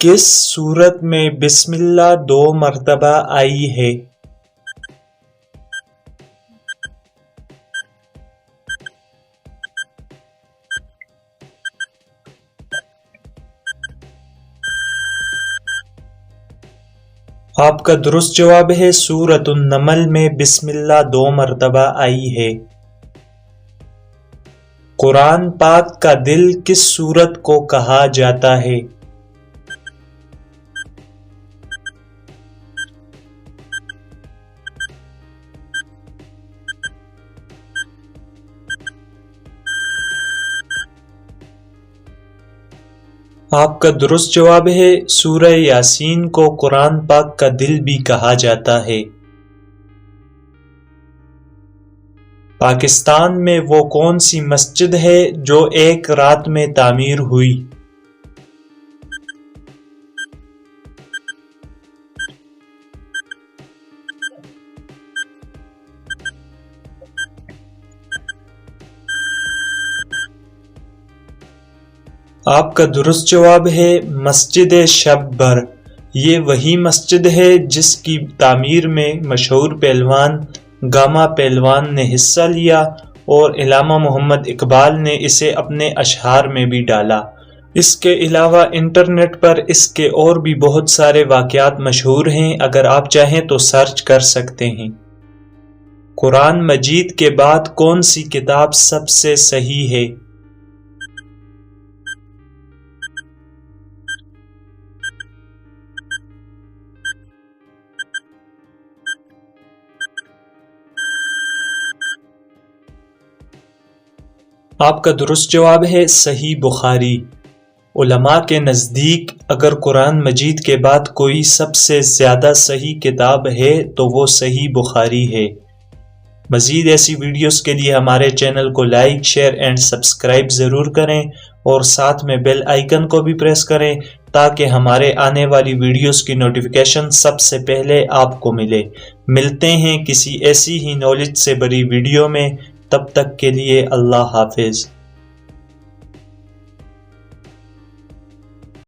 کس سورت میں بسم اللہ 2 مرتبہ آئی ہے؟ آپ کا درست جواب ہے سورۃ النمل میں بسم اللہ 2 مرتبہ آئی ہے۔ قرآن پاک کا دل کس سورت کو کہا جاتا ہے؟ آپ کا درست جواب ہے سورہ یاسین کو قرآن پاک کا دل بھی کہا جاتا ہے۔ پاکستان میں وہ کون سی مسجد ہے جو ایک رات میں تعمیر ہوئی؟ آپ کا درست جواب ہے مسجد شببر۔ یہ وہی مسجد ہے جس کی تعمیر میں مشہور پہلوان گاما پہلوان نے حصہ لیا اور علامہ محمد اقبال نے اسے اپنے اشعار میں بھی ڈالا۔ اس کے علاوہ انٹرنیٹ پر اس کے اور بھی بہت سارے واقعات مشہور ہیں، اگر آپ چاہیں تو سرچ کر سکتے ہیں۔ قرآن مجید کے بعد کون سی کتاب سب سے صحیح ہے؟ آپ کا درست جواب ہے صحیح بخاری۔ علماء کے نزدیک اگر قرآن مجید کے بعد کوئی سب سے زیادہ صحیح کتاب ہے تو وہ صحیح بخاری ہے۔ مزید ایسی ویڈیوز کے لیے ہمارے چینل کو لائک، شیئر اینڈ سبسکرائب ضرور کریں اور ساتھ میں بیل آئیکن کو بھی پریس کریں تاکہ ہمارے آنے والی ویڈیوز کی نوٹیفیکیشن سب سے پہلے آپ کو ملے۔ ملتے ہیں کسی ایسی ہی نالج سے بری ویڈیو میں، تب تک کے لیے اللہ حافظ۔